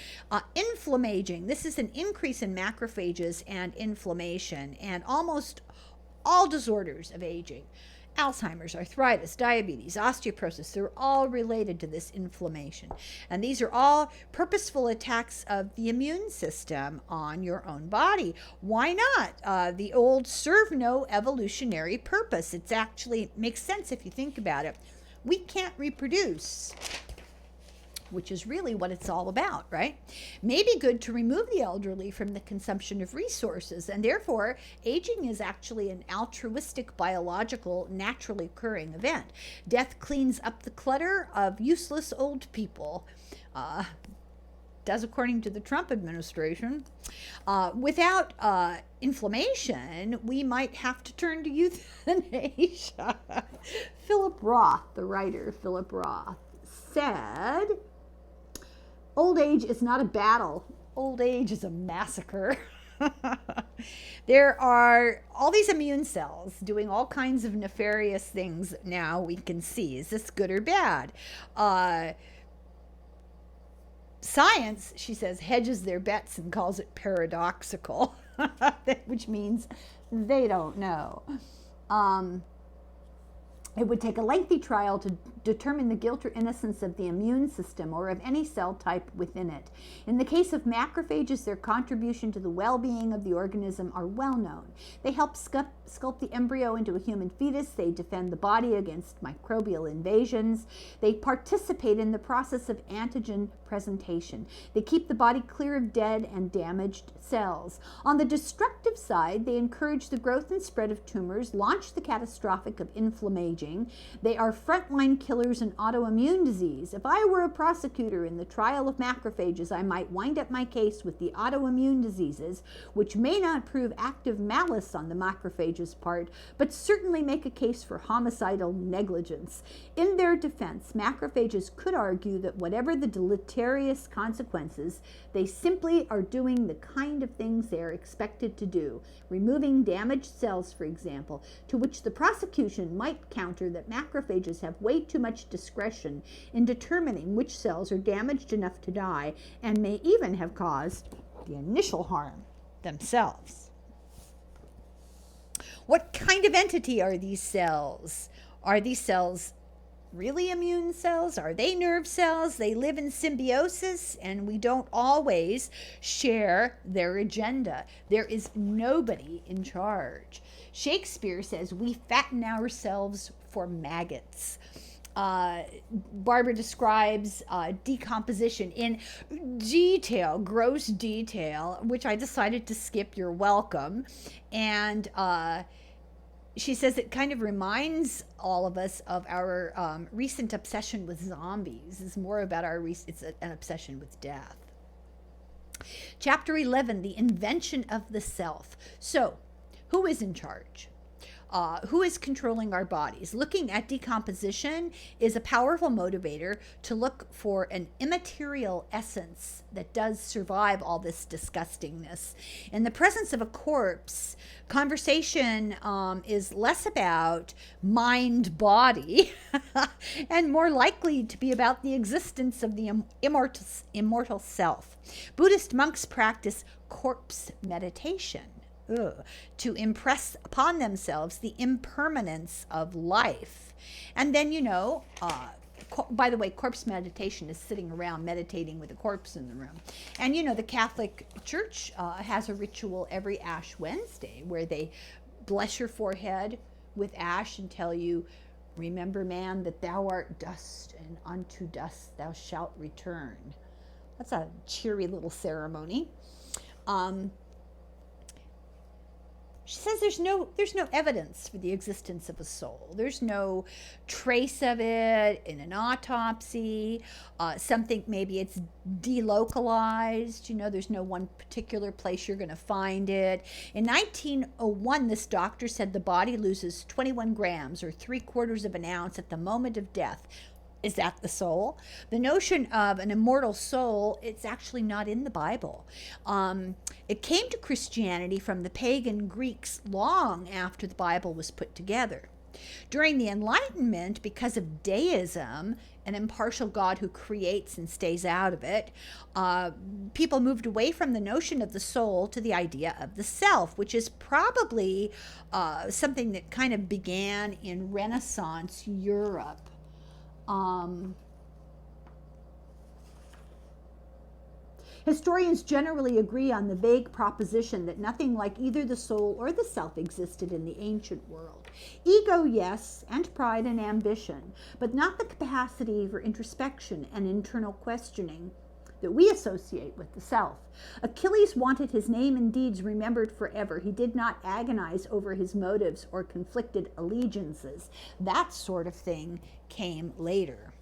Inflammaging, this is an increase in macrophages and inflammation, and almost all disorders of aging, Alzheimer's, arthritis, diabetes, osteoporosis, they're all related to this inflammation. And these are all purposeful attacks of the immune system on your own body. Why not? The old serve no evolutionary purpose. It's actually makes sense if you think about it. We can't reproduce, which is really what it's all about, right? May be good to remove the elderly from the consumption of resources, and therefore aging is actually an altruistic, biological, naturally occurring event. Death cleans up the clutter of useless old people. Does according to the Trump administration. Without inflammation, we might have to turn to euthanasia. Philip Roth, the writer Philip Roth, said, "Old age is not a battle. Old age is a massacre." There are all these immune cells doing all kinds of nefarious things that now we can see. Is this good or bad? Science, she says, hedges their bets and calls it paradoxical, which means they don't know. It would take a lengthy trial to determine the guilt or innocence of the immune system or of any cell type within it. In the case of macrophages, their contribution to the well-being of the organism are well known. They help sculpt the embryo into a human fetus. They defend the body against microbial invasions. They participate in the process of antigen presentation. They keep the body clear of dead and damaged cells. On the destructive side, they encourage the growth and spread of tumors, launch the catastrophic of inflammaging. They are frontline killers in autoimmune disease. If I were a prosecutor in the trial of macrophages, I might wind up my case with the autoimmune diseases, which may not prove active malice on the macrophages' part, but certainly make a case for homicidal negligence. In their defense, macrophages could argue that whatever the deleterious consequences, they simply are doing the kind of things they are expected to do, removing damaged cells, for example, to which the prosecution might counter that macrophages have way too much discretion in determining which cells are damaged enough to die and may even have caused the initial harm themselves. What kind of entity are these cells? Are these cells really immune cells? Are they nerve cells? They live in symbiosis, and we don't always share their agenda. There is nobody in charge. Shakespeare says we fatten ourselves for maggots. Barbara describes decomposition in detail, gross detail, which I decided to skip. You're welcome. And she says it kind of reminds all of us of our recent obsession with zombies. It's more about it's an obsession with death. Chapter 11, the invention of the self. So, who is in charge? Who is controlling our bodies? Looking at decomposition is a powerful motivator to look for an immaterial essence that does survive all this disgustingness. In the presence of a corpse, conversation is less about mind body and more likely to be about the existence of the immortal self. Buddhist monks practice corpse meditation to impress upon themselves the impermanence of life. And then, by the way, corpse meditation is sitting around meditating with a corpse in the room. And, the Catholic Church has a ritual every Ash Wednesday where they bless your forehead with ash and tell you, remember, man, that thou art dust, and unto dust thou shalt return. That's a cheery little ceremony. She says there's no evidence for the existence of a soul. There's no trace of it in an autopsy. Something, maybe it's delocalized. There's no one particular place you're going to find it. In 1901, this doctor said the body loses 21 grams or 3/4 of an ounce at the moment of death. Is that the soul? The notion of an immortal soul, it's actually not in the Bible. It came to Christianity from the pagan Greeks long after the Bible was put together. During the Enlightenment, because of deism, an impartial God who creates and stays out of it, people moved away from the notion of the soul to the idea of the self, which is probably something that kind of began in Renaissance Europe. Historians generally agree on the vague proposition that nothing like either the soul or the self existed in the ancient world. Ego, yes, and pride and ambition, but not the capacity for introspection and internal questioning that we associate with the self. Achilles wanted his name and deeds remembered forever. He did not agonize over his motives or conflicted allegiances. That sort of thing came later.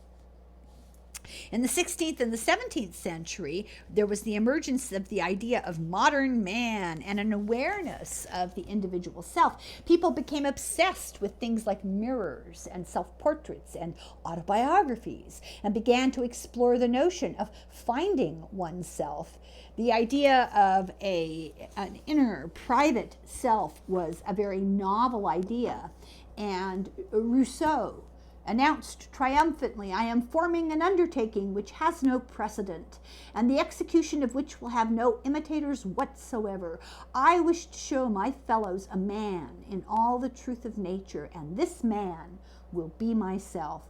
In the 16th and the 17th century, there was the emergence of the idea of modern man and an awareness of the individual self. People became obsessed with things like mirrors and self-portraits and autobiographies and began to explore the notion of finding oneself. The idea of an inner private self was a very novel idea, and Rousseau announced triumphantly, I am forming an undertaking which has no precedent, and the execution of which will have no imitators whatsoever. I wish to show my fellows a man in all the truth of nature, and this man will be myself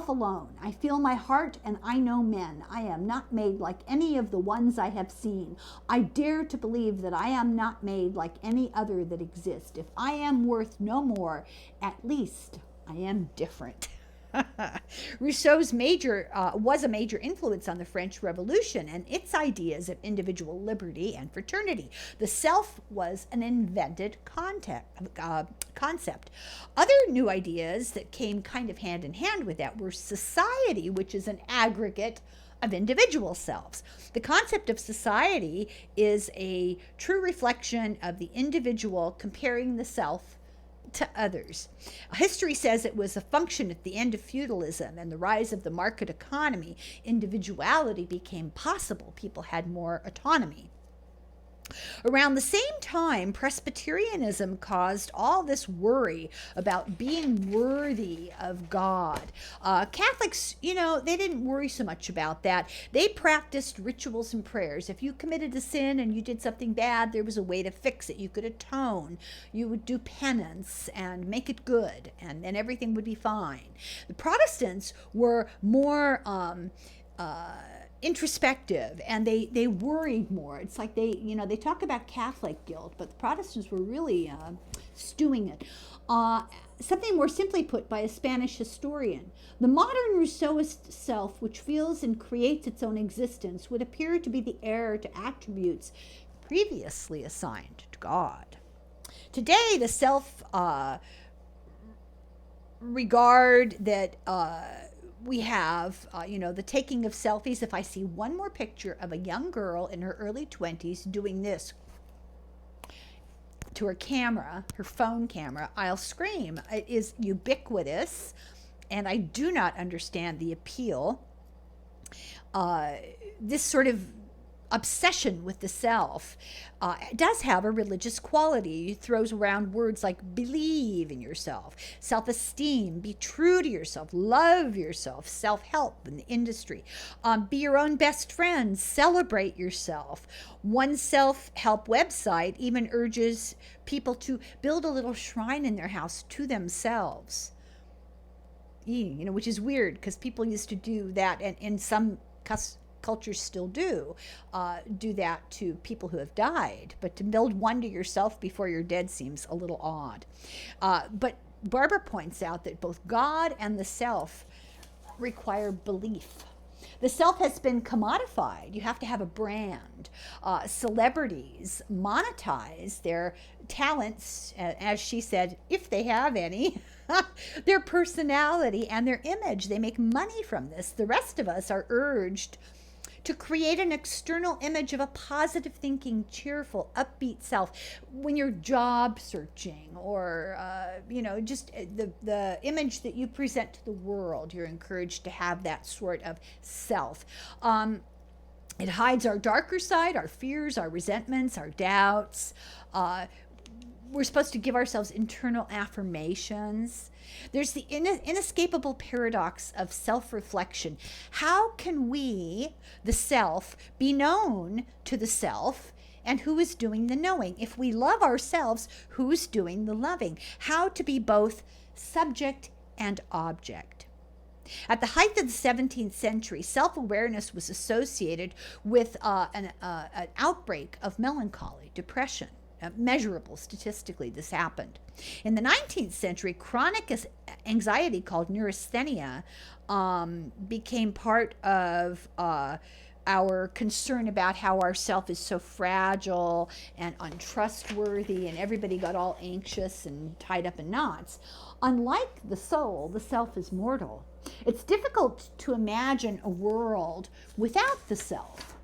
alone. I feel my heart, and I know men. I am not made like any of the ones I have seen. I dare to believe that I am not made like any other that exist. If I am worth no more, at least I am different. Rousseau's was a major influence on the French Revolution and its ideas of individual liberty and fraternity. The self was an invented concept. Other new ideas that came kind of hand in hand with that were society, which is an aggregate of individual selves. The concept of society is a true reflection of the individual comparing the self to others. History says it was a function at the end of feudalism and the rise of the market economy. Individuality became possible. People had more autonomy. Around the same time, Presbyterianism caused all this worry about being worthy of God. Catholics, they didn't worry so much about that. They practiced rituals and prayers. If you committed a sin and you did something bad, there was a way to fix it. You could atone. You would do penance and make it good, and then everything would be fine. The Protestants were more introspective, and they worried more. It's like they talk about Catholic guilt, but the Protestants were really stewing it. Something more simply put by a Spanish historian, the modern Rousseauist self, which feels and creates its own existence, would appear to be the heir to attributes previously assigned to God. Today, the self regard that we have, the taking of selfies. If I see one more picture of a young girl in her early 20s doing this, to her camera, her phone camera, I'll scream. It is ubiquitous, and I do not understand the appeal. This sort of obsession with the self does have a religious quality. It throws around words like believe in yourself, self-esteem, be true to yourself, love yourself, self-help in the industry, be your own best friend, celebrate yourself. One self-help website even urges people to build a little shrine in their house to themselves. Which is weird because people used to do that, and in some cultures still do that to people who have died. But to build one to yourself before you're dead seems a little odd. But Barbara points out that both God and the self require belief. The self has been commodified. You have to have a brand. Celebrities monetize their talents, as she said, if they have any, their personality and their image. They make money from this. The rest of us are urged to create an external image of a positive thinking, cheerful, upbeat self. When you're job searching or, just the image that you present to the world, you're encouraged to have that sort of self. It hides our darker side, our fears, our resentments, our doubts. We're supposed to give ourselves internal affirmations. There's the inescapable paradox of self-reflection. How can we, the self, be known to the self, and who is doing the knowing? If we love ourselves, who's doing the loving? How to be both subject and object. At the height of the 17th century, self-awareness was associated with an outbreak of melancholy, depression. Measurable statistically, this happened. In the 19th century, chronic anxiety called neurasthenia became part of our concern about how our self is so fragile and untrustworthy, and everybody got all anxious and tied up in knots. Unlike the soul, the self is mortal. It's difficult to imagine a world without the self.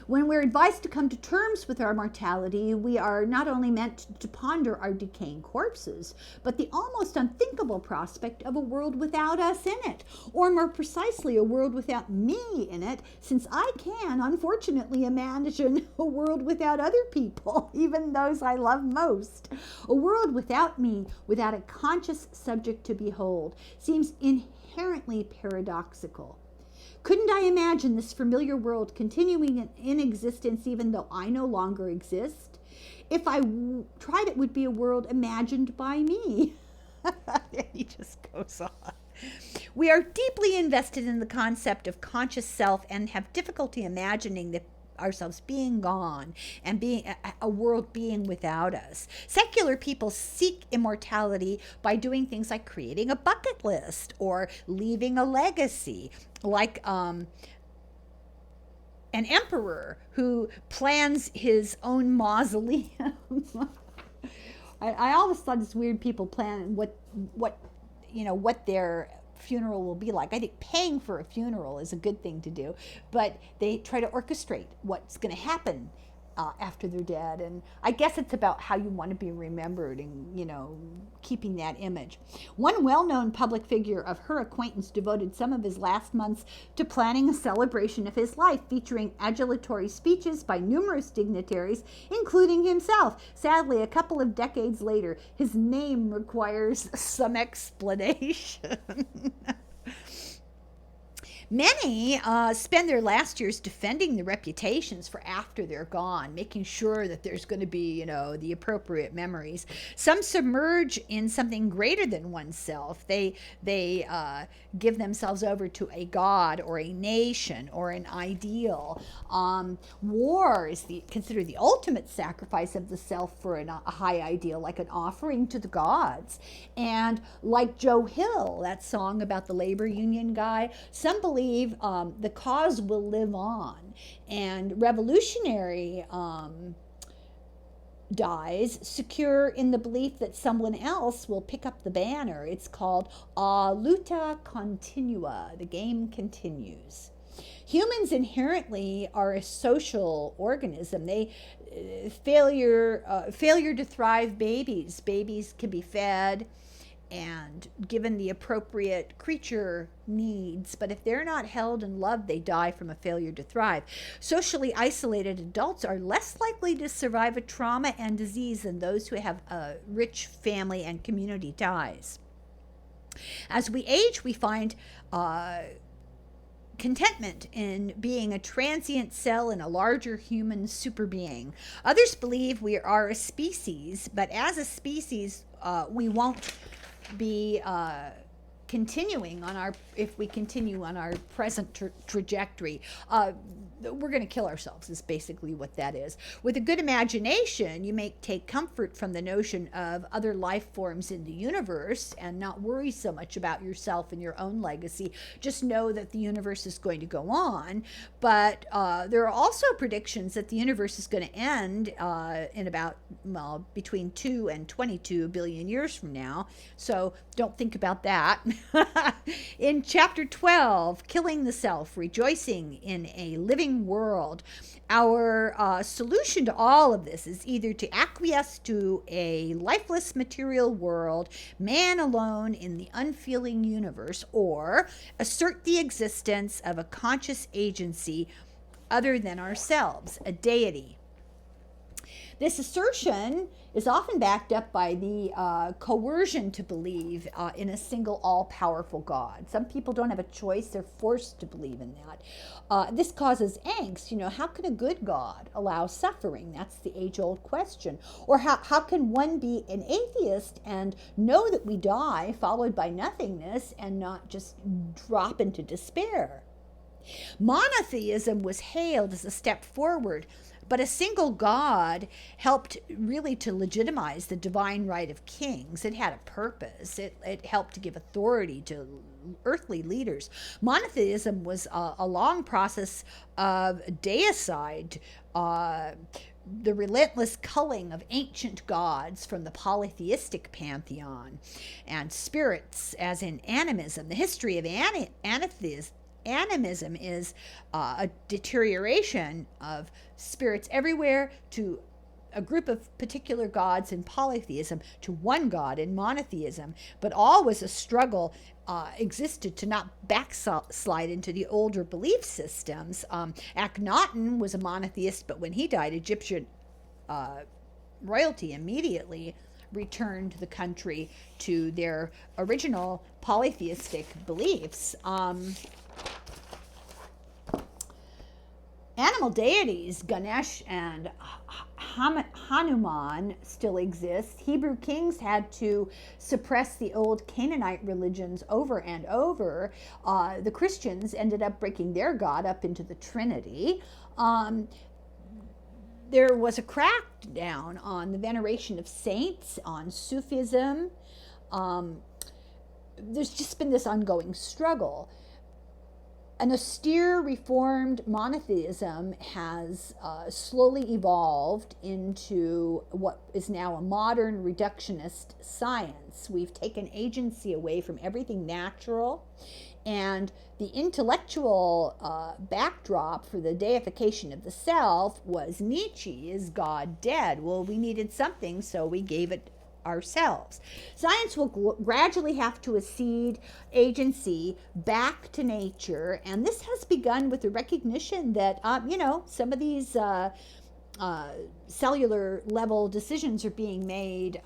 When we're advised to come to terms with our mortality, we are not only meant to ponder our decaying corpses, but the almost unthinkable prospect of a world without us in it, or more precisely, a world without me in it, since I can, unfortunately, imagine a world without other people, even those I love most. A world without me, without a conscious subject to behold, seems inherently paradoxical. Couldn't I imagine this familiar world continuing in existence even though I no longer exist? If I tried, it would be a world imagined by me. He just goes on. We are deeply invested in the concept of conscious self and have difficulty imagining that ourselves being gone and being a world being without us. Secular people seek immortality by doing things like creating a bucket list or leaving a legacy, like an emperor who plans his own mausoleum. I always thought it's weird people plan what their funeral will be like. I think paying for a funeral is a good thing to do, but they try to orchestrate what's going to happen after they're dead. And I guess it's about how you want to be remembered and, keeping that image. One well-known public figure of her acquaintance devoted some of his last months to planning a celebration of his life, featuring adulatory speeches by numerous dignitaries, including himself. Sadly, a couple of decades later, his name requires some explanation. Many spend their last years defending the reputations for after they're gone, making sure that there's going to be, the appropriate memories. Some submerge in something greater than oneself. They give themselves over to a god or a nation or an ideal. War is considered the ultimate sacrifice of the self for a high ideal, like an offering to the gods. And like Joe Hill, that song about the labor union guy, some believe the cause will live on, and revolutionary dies secure in the belief that someone else will pick up the banner. It's called luta continua. The game continues. Humans inherently are a social organism. Failure to thrive babies can be fed and given the appropriate creature needs, but if they're not held and loved, they die from a failure to thrive. Socially isolated adults are less likely to survive a trauma and disease than those who have rich family and community ties. As we age, we find contentment in being a transient cell in a larger human superbeing. Others believe we are a species, but as a species, we won't be continuing on our, if we continue on our present trajectory, we're going to kill ourselves is basically what that is. With a good imagination, you may take comfort from the notion of other life forms in the universe and not worry so much about yourself and your own legacy. Just know that the universe is going to go on. But there are also predictions that the universe is going to end in about, well, between 2 and 22 billion years from now. So don't think about that. In chapter 12, Killing the Self, Rejoicing in a Living World, our solution to all of this is either to acquiesce to a lifeless material world, man alone in the unfeeling universe, or assert the existence of a conscious agency other than ourselves, a deity. This assertion is often backed up by the coercion to believe in a single all-powerful God. Some people don't have a choice. They're forced to believe in that. This causes angst. You know, how can a good God allow suffering? That's the age-old question. Or how can one be an atheist and know that we die, followed by nothingness, and not just drop into despair? Monotheism was hailed as a step forward, but a single God helped really to legitimize the divine right of kings. It had a purpose. It helped to give authority to earthly leaders. Monotheism was a long process of deicide, the relentless culling of ancient gods from the polytheistic pantheon, and spirits, as in animism. The history of animism is a deterioration of spirits everywhere to a group of particular gods in polytheism to one God in monotheism, but always a struggle existed to not backslide into the older belief systems. Akhenaten was a monotheist, but when he died, Egyptian royalty immediately returned the country to their original polytheistic beliefs. Animal deities, Ganesh and Hanuman, still exist. Hebrew kings had to suppress the old Canaanite religions over and over. The Christians ended up breaking their God up into the Trinity. There was a crackdown on the veneration of saints, on Sufism. There's just been this ongoing struggle. An austere reformed monotheism has slowly evolved into what is now a modern reductionist science. We've taken agency away from everything natural, and the intellectual backdrop for the deification of the self was Nietzsche, is God dead? Well, we needed something, so we gave it ourselves. Science will gradually have to accede agency back to nature, and this has begun with the recognition that some of these cellular level decisions are being made,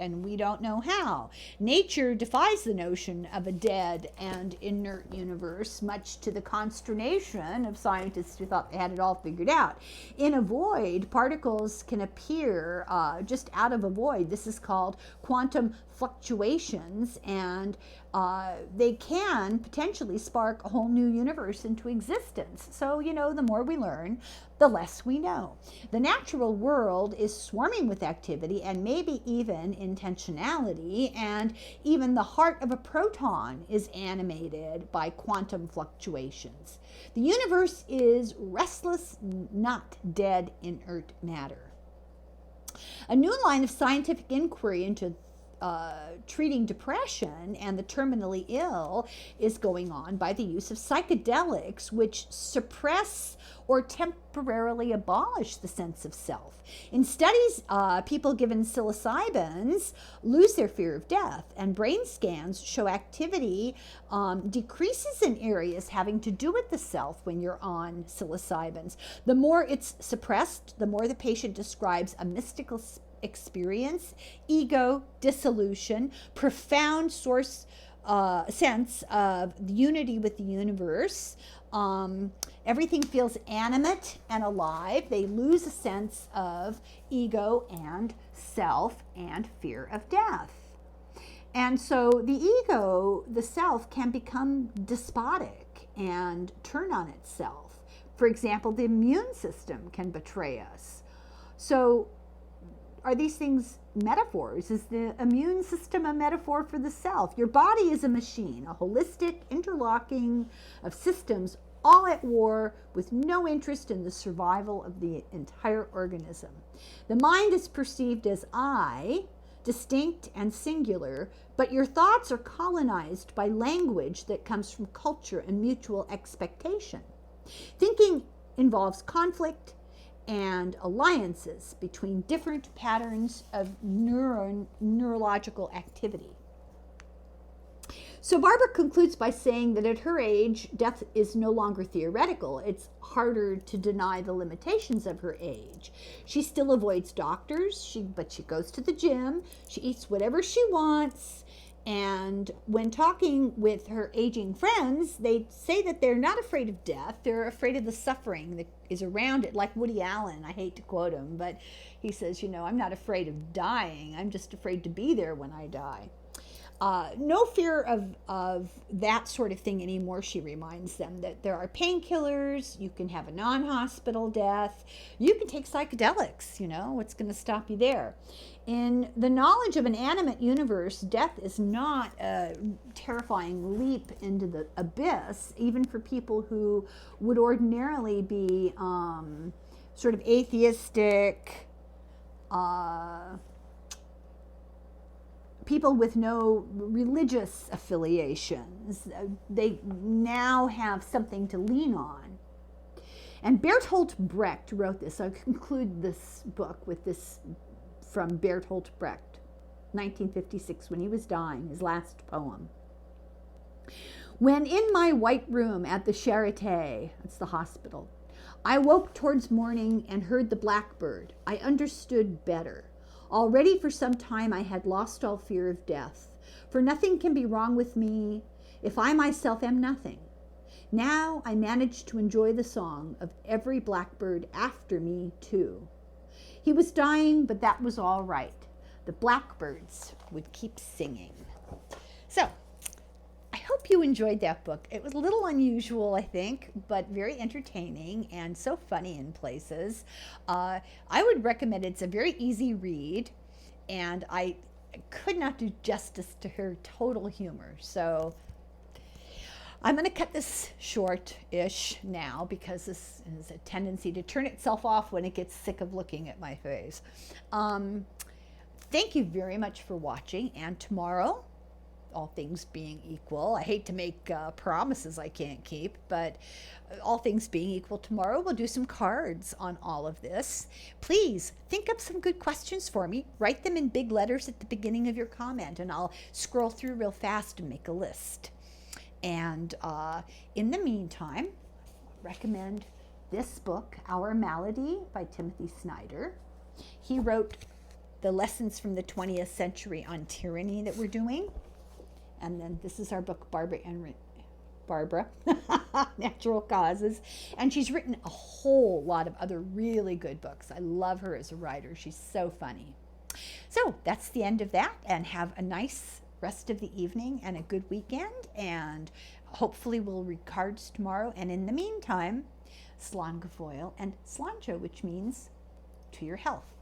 and we don't know how. Nature defies the notion of a dead and inert universe, much to the consternation of scientists who thought they had it all figured out. In a void, particles can appear just out of a void. This is called quantum fluctuations, and they can potentially spark a whole new universe into existence. So, the more we learn, the less we know. The natural world is swarming with activity and maybe even intentionality, and even the heart of a proton is animated by quantum fluctuations. The universe is restless, not dead, inert matter. A new line of scientific inquiry into treating depression and the terminally ill is going on by the use of psychedelics, which suppress or temporarily abolish the sense of self. In studies, people given psilocybins lose their fear of death, and brain scans show activity decreases in areas having to do with the self when you're on psilocybins. The more it's suppressed, the more the patient describes a mystical experience, ego dissolution, profound source sense of the unity with the universe. Everything feels animate and alive. They lose a sense of ego and self and fear of death. And so the ego, the self, can become despotic and turn on itself. For example, the immune system can betray us. So are these things metaphors? Is the immune system a metaphor for the self? Your body is a machine, a holistic interlocking of systems all at war with no interest in the survival of the entire organism. The mind is perceived as I, distinct and singular, but your thoughts are colonized by language that comes from culture and mutual expectation. Thinking involves conflict and alliances between different patterns of neurological activity. So Barbara concludes by saying that at her age, death is no longer theoretical. It's harder to deny the limitations of her age. She still avoids doctors, but she goes to the gym, she eats whatever she wants, and when talking with her aging friends, they say that they're not afraid of death, they're afraid of the suffering that is around it, like Woody Allen. I hate to quote him, but he says, I'm not afraid of dying, I'm just afraid to be there when I die. No fear of that sort of thing anymore, she reminds them, that there are painkillers, you can have a non-hospital death, you can take psychedelics, what's going to stop you there? In the knowledge of an animate universe, death is not a terrifying leap into the abyss, even for people who would ordinarily be sort of atheistic, people with no religious affiliations. They now have something to lean on. And Bertolt Brecht wrote this. I'll conclude this book with this from Bertolt Brecht, 1956, when he was dying, his last poem. When in my white room at the Charité, that's the hospital, I woke towards morning and heard the blackbird, I understood better. Already for some time I had lost all fear of death, for nothing can be wrong with me if I myself am nothing. Now I managed to enjoy the song of every blackbird after me too. He was dying, but that was all right. The blackbirds would keep singing. So, I hope you enjoyed that book. It was a little unusual, I think, but very entertaining and so funny in places. I would recommend it. It's a very easy read, and I could not do justice to her total humor. So I'm going to cut this short-ish now because this has a tendency to turn itself off when it gets sick of looking at my face. Thank you very much for watching, and tomorrow, all things being equal, I hate to make promises I can't keep, but all things being equal, tomorrow we'll do some cards on all of this. Please think up some good questions for me. Write them in big letters at the beginning of your comment, and I'll scroll through real fast and make a list. And in the meantime, I recommend this book, Our Malady by Timothy Snyder. He wrote the lessons from the 20th century on tyranny that we're doing. And then this is our book, Barbara, Natural Causes. And she's written a whole lot of other really good books. I love her as a writer. She's so funny. So that's the end of that, and have a nice rest of the evening and a good weekend. And hopefully we'll read cards tomorrow. And in the meantime, Slán go fóill and Sláinte, which means to your health.